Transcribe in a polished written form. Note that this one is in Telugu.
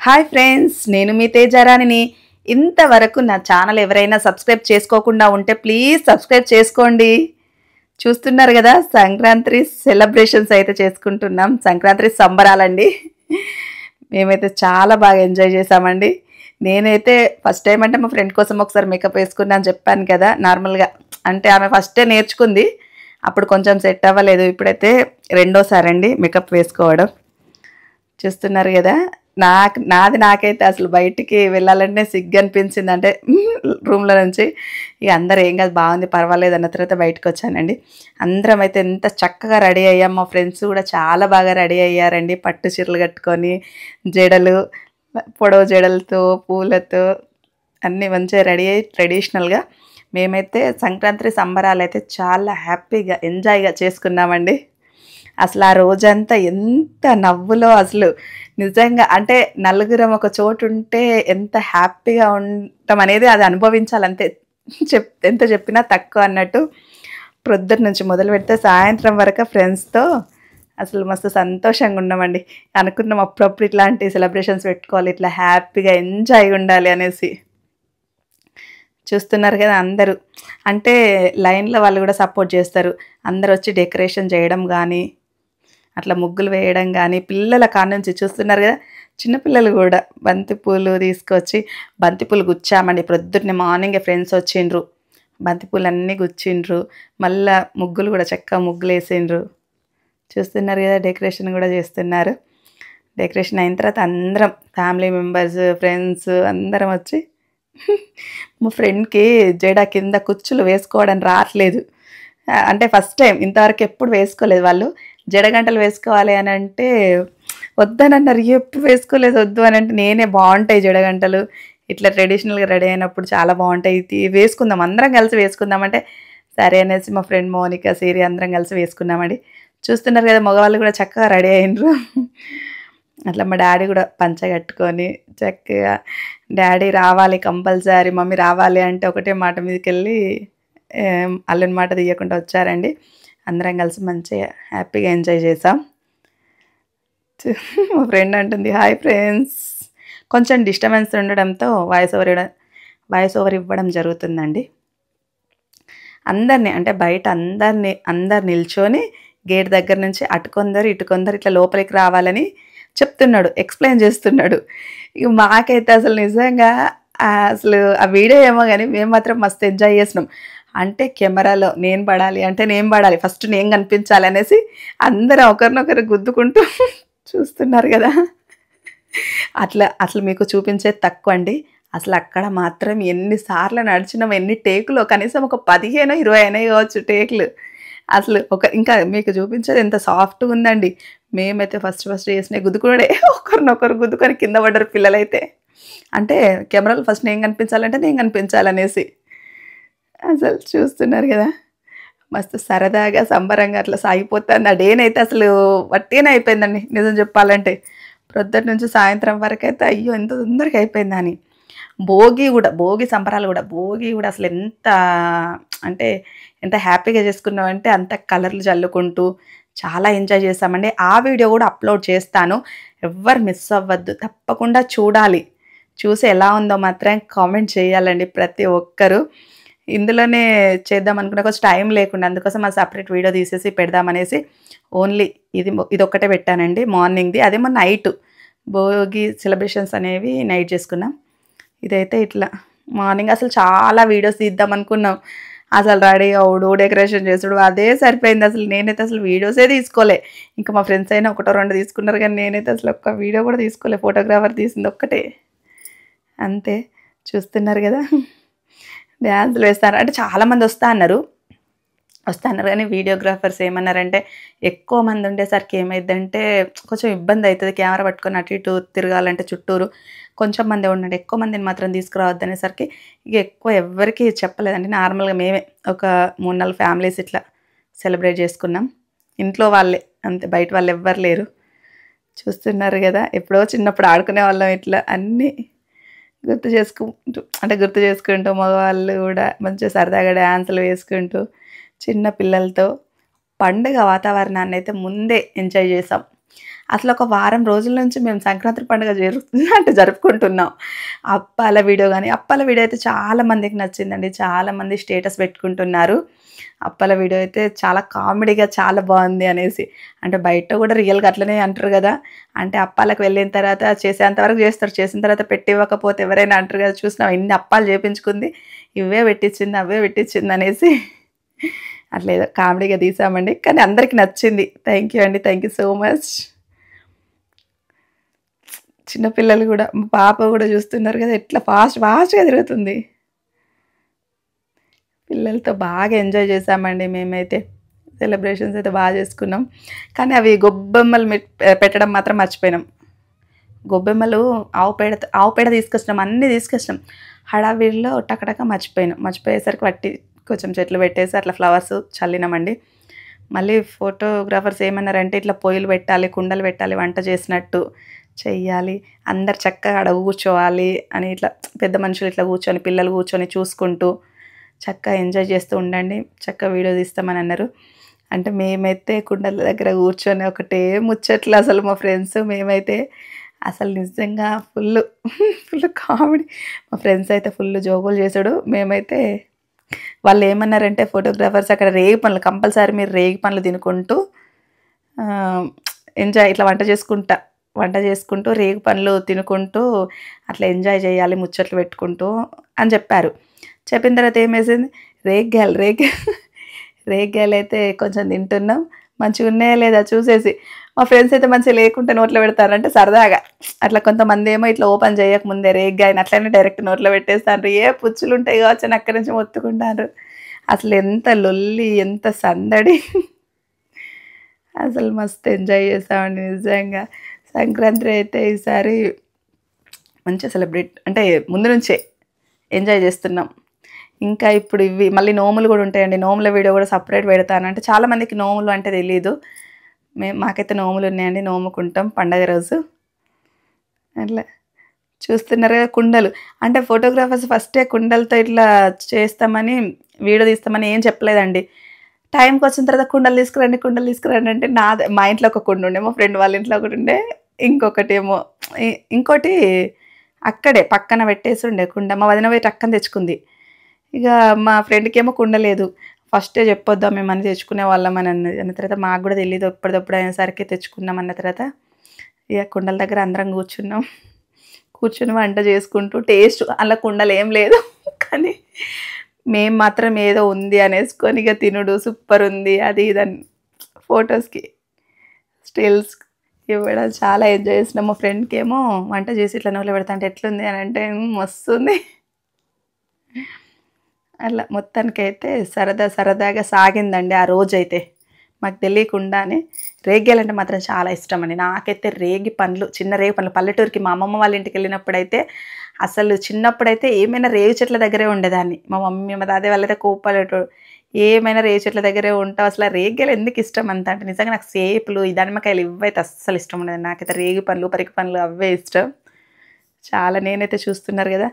హాయ్ ఫ్రెండ్స్, నేను మీ తేజారాణిని. ఇంతవరకు నా ఛానల్ ఎవరైనా సబ్స్క్రైబ్ చేసుకోకుండా ఉంటే ప్లీజ్ సబ్స్క్రైబ్ చేసుకోండి. చూస్తున్నారు కదా, సంక్రాంతి సెలబ్రేషన్స్ అయితే చేసుకుంటున్నాం. సంక్రాంతి సంబరాలండి. మేమైతే చాలా బాగా ఎంజాయ్ చేసామండి. నేనైతే ఫస్ట్ టైం అంటే మా ఫ్రెండ్ కోసం ఒకసారి మేకప్ వేసుకున్నాను చెప్పాను కదా. నార్మల్గా అంటే ఆమె ఫస్టే నేర్చుకుంది, అప్పుడు కొంచెం సెట్ అవ్వలేదు. ఇప్పుడైతే రెండోసారి అండి మేకప్ వేసుకోవడం. చూస్తున్నారు కదా, నాకైతే అసలు బయటికి వెళ్ళాలంటే సిగ్గు అనిపించింది. అంటే రూమ్లో నుంచి ఇక అందరూ ఏం కాదు, బాగుంది, పర్వాలేదు అన్న తర్వాత బయటకు వచ్చానండి. అందరం అయితే ఎంత చక్కగా రెడీ అయ్యాం. మా ఫ్రెండ్స్ కూడా చాలా బాగా రెడీ అయ్యారండి. పట్టు చీరలు కట్టుకొని, జడలు, పొడవు జడలతో, పూలతో అన్నీ మంచిగా రెడీ అయ్యి ట్రెడిషనల్గా మేమైతే సంక్రాంతి సంబరాలు అయితే చాలా హ్యాపీగా ఎంజాయ్గా చేసుకున్నామండి. అసలు ఆ రోజంతా ఎంత నవ్వులో, అసలు నిజంగా అంటే నలుగురం ఒక చోటు ఉంటే ఎంత హ్యాపీగా ఉంటాం అనేది అది అనుభవించాలంతే. ఎంత చెప్పినా తక్కువ అన్నట్టు. ప్రొద్దున నుంచి మొదలు పెడితే సాయంత్రం వరకు ఫ్రెండ్స్తో అసలు మస్తు సంతోషంగా ఉన్నామండి. అనుకున్నాం అప్పుడప్పుడు ఇట్లాంటి సెలబ్రేషన్స్ పెట్టుకోవాలి, ఇట్లా హ్యాపీగా ఎంజాయ్ ఉండాలి అనేసి. చూస్తున్నారు కదా, అందరూ అంటే లైన్లో వాళ్ళు కూడా సపోర్ట్ చేస్తారు. అందరు వచ్చి డెకరేషన్ చేయడం కానీ, అట్లా ముగ్గులు వేయడం కానీ, పిల్లల కానుంచి చూస్తున్నారు కదా, చిన్నపిల్లలు కూడా బంతిపూలు తీసుకొచ్చి బంతిపూలు గుచ్చామండి. ప్రొద్దున్నే మార్నింగే ఫ్రెండ్స్ వచ్చిండ్రు, బంతిపూలు అన్నీ గుచ్చిండ్రు. మళ్ళీ ముగ్గులు కూడా చక్కగా ముగ్గులు వేసిండ్రు. చూస్తున్నారు కదా, డెకరేషన్ కూడా చేస్తున్నారు. డెకరేషన్ అయిన తర్వాత అందరం ఫ్యామిలీ మెంబర్స్, ఫ్రెండ్స్ అందరం వచ్చి మా ఫ్రెండ్కి జడ కింద కుచ్చులు వేసుకోవడం రావట్లేదు. అంటే ఫస్ట్ టైం, ఇంతవరకు ఎప్పుడు వేసుకోలేదు. వాళ్ళు జడగంటలు వేసుకోవాలి అని అంటే వద్దని అన్నారు. ఎప్పుడు వేసుకోలేదు, వద్దు అని అంటే నేనే బాగుంటాయి జడగంటలు, ఇట్లా ట్రెడిషనల్గా రెడీ అయినప్పుడు చాలా బాగుంటాయి, ఇది వేసుకుందాం, అందరం కలిసి వేసుకుందామంటే సరే అనేసి మా ఫ్రెండ్ మోనిక, సిరి అందరం కలిసి వేసుకున్నామండి. చూస్తున్నారు కదా, మగవాళ్ళు కూడా చక్కగా రెడీ అయినరు. అట్లా మా డాడీ కూడా పంచ కట్టుకొని చక్కగా, డాడీ రావాలి కంపల్సరీ, మమ్మీ రావాలి అంటే ఒకటే మాట మీదకి వెళ్ళి అల్లని మాట తీయకుండా వచ్చారండి. అందరం కలిసి మంచిగా హ్యాపీగా ఎంజాయ్ చేసాం. మా ఫ్రెండ్ అంటుంది, హాయ్ ఫ్రెండ్స్. కొంచెం డిస్టర్బెన్స్ ఉండడంతో వాయిస్ ఓవర్ ఇవ్వడం జరుగుతుందండి. అందరినీ అంటే బయట అందరు నిల్చొని గేట్ దగ్గర నుంచి అటుకొందరు ఇటుకొందరు ఇట్లా లోపలికి రావాలని చెప్తున్నాడు, ఎక్స్ప్లెయిన్ చేస్తున్నాడు. ఇక మాకైతే అసలు నిజంగా అసలు ఆ వీడియో ఏమో కానీ మేము మాత్రం మస్తు ఎంజాయ్ చేసినాం. అంటే కెమెరాలో నేను పడాలి, ఫస్ట్ నేను కనిపించాలి అనేసి అందరం ఒకరినొకరు గుద్దుకుంటూ చూస్తున్నారు కదా. అసలు మీకు చూపించేది తక్కువ అండి. అసలు అక్కడ మాత్రం ఎన్నిసార్లు నడిచినాం, ఎన్ని టేకులు, కనీసం ఒక 15-20 అయినాయి కావచ్చు టేకులు. అసలు ఇంకా మీకు చూపించేది ఎంత సాఫ్ట్గా ఉందండి. మేమైతే ఫస్ట్ చేసినాయి గుద్దుకునే, ఒకరినొకరు గుద్దుకొని కింద పడ్డారు పిల్లలైతే. అంటే కెమెరాలో ఫస్ట్ నేను కనిపించాలంటే నేను కనిపించాలనేసి. అసలు చూస్తున్నారు కదా, మస్తు సరదాగా సంబరంగా అట్లా సాగిపోతుంది. ఆ డేనైతే అసలు వట్టిగానే అయిపోయిందండి నిజం చెప్పాలంటే. ప్రొద్దుటి నుంచి సాయంత్రం వరకు అయితే అయ్యో ఎంత తొందరగా అయిపోయిందని. భోగి సంబరాలు కూడా అసలు ఎంత హ్యాపీగా చేసుకున్నామంటే అంత కలర్లు చల్లుకుంటూ చాలా ఎంజాయ్ చేసామండి. ఆ వీడియో కూడా అప్లోడ్ చేస్తాను, ఎవ్వరు మిస్ అవ్వద్దు, తప్పకుండా చూడాలి. చూసి ఎలా ఉందో మాత్రం కామెంట్ చేయాలండి ప్రతి ఒక్కరు. ఇందులోనే చేద్దాం అనుకున్న కొంచెం టైం లేకుండా, అందుకోసం ఆ సపరేట్ వీడియో తీసేసి పెడదామనేసి ఓన్లీ ఇది ఒక్కటే పెట్టానండి మార్నింగ్ది. అదేమో నైట్ భోగి సెలబ్రేషన్స్ అనేవి నైట్ చేసుకున్నాం. ఇదైతే ఇట్లా మార్నింగ్. అసలు చాలా వీడియోస్ తీద్దాం అనుకున్నాం, అసలు రెడీ అవుడు, డెకరేషన్ చేసుడు అదే సరిపోయింది. అసలు నేనైతే అసలు వీడియోసే తీసుకోలే. ఇంకా మా ఫ్రెండ్స్ అయినా 1-2 తీసుకున్నారు, కానీ నేనైతే అసలు ఒక్క వీడియో కూడా తీసుకోలే. ఫోటోగ్రాఫర్ తీసింది ఒక్కటే అంతే. చూస్తున్నారు కదా, డ్యాన్సులు వేస్తారు అంటే చాలామంది వస్తా అన్నారు కానీ వీడియోగ్రాఫర్స్ ఏమన్నారంటే ఎక్కువ మంది ఉండేసరికి ఏమైందంటే కొంచెం ఇబ్బంది అవుతుంది, కెమెరా పట్టుకొని అటు ఇటు తిరగాలంటే చుట్టూరు. కొంచెం మంది ఉండండి, ఎక్కువ మందిని మాత్రం తీసుకురావద్దు అనేసరికి ఇక ఎక్కువ ఎవరికి చెప్పలేదండి. నార్మల్గా మేమే ఒక 3-4 ఫ్యామిలీస్ ఇట్లా సెలబ్రేట్ చేసుకున్నాం. ఇంట్లో వాళ్ళే అంతే, బయట వాళ్ళు ఎవ్వరు లేరు. చూస్తున్నారు కదా, ఎప్పుడో చిన్నప్పుడు ఆడుకునే వాళ్ళం ఇట్లా అన్నీ గుర్తు చేసుకుంటూ మగవాళ్ళు కూడా మంచిగా సరదాగా డ్యాన్సులు వేసుకుంటూ చిన్న పిల్లలతో పండుగ వాతావరణాన్ని అయితే ముందే ఎంజాయ్ చేసాం. అసలు ఒక వారం రోజుల నుంచి మేము సంక్రాంతి పండుగ జరుపుకుంటున్నాం. అప్పాల వీడియో అయితే చాలా మందికి నచ్చిందండి. చాలామంది స్టేటస్ పెట్టుకుంటున్నారు. అప్పాల వీడియో అయితే చాలా కామెడీగా చాలా బాగుంది అనేసి. అంటే బయట కూడా రియల్‌గా అట్లనే అంటారు కదా! అంటే అప్పాలకు వెళ్ళిన తర్వాత చేసేంత వరకు చేస్తారు. చేసిన తర్వాత పెట్టివ్వకపోతే ఎవరైనా అంటారు కదా! చూసినావా ఇన్ని అప్పాలు చేపించుకుంది. ఇవే పెట్టించింది, అవే పెట్టించింది అనేసి అట్లా ఏదో కామెడీగా తీసామండి. కానీ అందరికి నచ్చింది. థ్యాంక్ యూ అండి. Thank you so much. చిన్న పిల్లలు కూడా మా పాప కూడా చూస్తున్నారు కదా! ఎట్లా ఫాస్ట్‌గా తిరుగుతుంది. పిల్లలతో బాగా ఎంజాయ్ చేశామండి మేమైతే. సెలబ్రేషన్స్ అయితే బాగా చేసుకున్నాం. కానీ అవి గొబ్బెమ్మలు పెట్టడం మాత్రం మర్చిపోయినాం. గొబ్బెమ్మలు ఆవు పేడ తీసుకొచ్చినాం. అన్నీ తీసుకొచ్చినాం. హడావిడిలో టకటక మర్చిపోయేసరికి కొంచెం చెట్లు పెట్టేసి అట్లా ఫ్లవర్స్ చల్లినామండి. మళ్ళీ ఫోటోగ్రాఫర్స్ ఏమన్నారంటే ఇట్లా పొయ్యిలు పెట్టాలి, కుండలు పెట్టాలి, వంట చేసినట్టు చెయ్యాలి, అందరు చక్కగా ఆడ కూర్చోవాలి అని ఇట్లా పెద్ద మనుషులు ఇట్లా కూర్చొని పిల్లలు కూర్చొని చూసుకుంటూ చక్కగా ఎంజాయ్ చేస్తూ ఉండండి, చక్కగా వీడియో తీస్తామని అన్నారు. అంటే మేమైతే కుండల దగ్గర కూర్చొని ఒకటే ముచ్చట్లు అసలు మా ఫ్రెండ్స్ మేమైతే అసలు నిజంగా ఫుల్ కామెడీ. మా ఫ్రెండ్స్ అయితే ఫుల్ జోకులు చేసాడు. మేమైతే వాళ్ళు ఏమన్నారంటే ఫోటోగ్రాఫర్స్ అక్కడ కంపల్సరీ మీరు రేగి పండ్లు తినుకుంటూ ఎంజాయ్ ఇట్లా వంట చేసుకుంటూ రేగి పండ్లు తినుకుంటూ అట్లా ఎంజాయ్ చేయాలి ముచ్చట్లు పెట్టుకుంటూ అని చెప్పారు. చెప్పిన తర్వాత ఏమేసింది రేగ్గాయలు అయితే కొంచెం తింటున్నాం. మంచిగా ఉన్నాయా లేదా చూసేసి మా ఫ్రెండ్స్ అయితే మంచిగా లేకుంటే నోట్లో పెడతారంటే సరదాగా అట్లా కొంతమంది ఏమో ఇట్లా ఓపెన్ చేయకముందే రేగ్గాయని అట్లనే డైరెక్ట్ నోట్లో పెట్టేస్తారు. ఏ పుచ్చులు ఉంటాయి కావచ్చు అని అక్కడి నుంచి మొత్తుకుంటారు. అసలు ఎంత లొల్లి, ఎంత సందడి. అసలు మస్తు ఎంజాయ్ చేసామండి నిజంగా. సంక్రాంతి అయితే ఈసారి మంచిగా సెలబ్రేట్ అంటే ముందు నుంచే ఎంజాయ్ చేస్తున్నాం. ఇంకా ఇప్పుడు ఇవి మళ్ళీ నోములు కూడా ఉంటాయండి. నోముల వీడియో కూడా సపరేట్ పెడతాను. అంటే చాలామందికి నోములు అంటే తెలీదు. మాకైతే నోములు ఉన్నాయండి. నోముకుంటాం పండగ రోజు. అట్లా చూస్తున్నారు కదా కుండలు. అంటే ఫోటోగ్రాఫర్స్ ఫస్టే కుండలతో ఇట్లా చేస్తామని వీడియో తీస్తామని ఏం చెప్పలేదండి. టైంకి వచ్చిన తర్వాత కుండలు తీసుకురండి అంటే మా ఇంట్లో ఒక కుండ ఉండే, మా ఫ్రెండ్ వాళ్ళ ఇంట్లో ఒకటి ఉండే, ఇంకోటి అక్కడే పక్కన పెట్టేసి ఉండే కుండ. మా వదిన పోయి టక్కన తెచ్చుకుంది. ఇక మా ఫ్రెండ్కి ఏమో కుండ లేదు. ఫస్టే చెప్పొద్దాం మేమని తెచ్చుకునే వాళ్ళం అని అన్న తర్వాత మాకు కూడా తెలియదు. ఎప్పటికప్పుడు అయినసరికి తెచ్చుకున్నాం అన్న తర్వాత ఇక కుండల దగ్గర అందరం కూర్చుని వంట చేసుకుంటూ టేస్ట్ అలా కుండలు ఏం లేదు కానీ మేము మాత్రం ఏదో ఉంది అనేసుకొని ఇక తినుడు సూపర్ ఉంది అది ఇదని ఫొటోస్కి స్టిల్స్ ఇవ్వడం చాలా ఎంజాయ్ చేసినాం. మా ఫ్రెండ్కి ఏమో వంట చేసి ఇట్లా నోట్లో పెడతా అంటే ఎట్లుంది అని అంటే మస్తుంది. అట్లా మొత్తానికైతే సరదాగా సాగిందండి ఆ రోజైతే. మాకు తెలియకుండానే రేగ్గాయలంటే మాత్రం చాలా ఇష్టం అండి. నాకైతే చిన్న రేగి పండ్లు పల్లెటూరుకి మా అమ్మమ్మ వాళ్ళ ఇంటికి వెళ్ళినప్పుడైతే అసలు చిన్నప్పుడైతే ఏమైనా రేగు చెట్ల దగ్గరే ఉండేదాన్ని. మా మమ్మీ మా తాతయ్య వాళ్ళైతే కోపలేటోడు. ఏమైనా రేగు చెట్ల దగ్గరే ఉంటావు, అసలు ఆ రేగ్గాయలు ఎందుకు ఇష్టం అంత అంటే నిజంగా నాకు సేపులు ఈ దానిమ్మకాయలు ఇవైతే అస్సలు ఇష్టం ఉండదు. నాకైతే రేగి పండ్లు, పరిక పండ్లు అవే ఇష్టం చాలా. నేనైతే చూస్తున్నారు కదా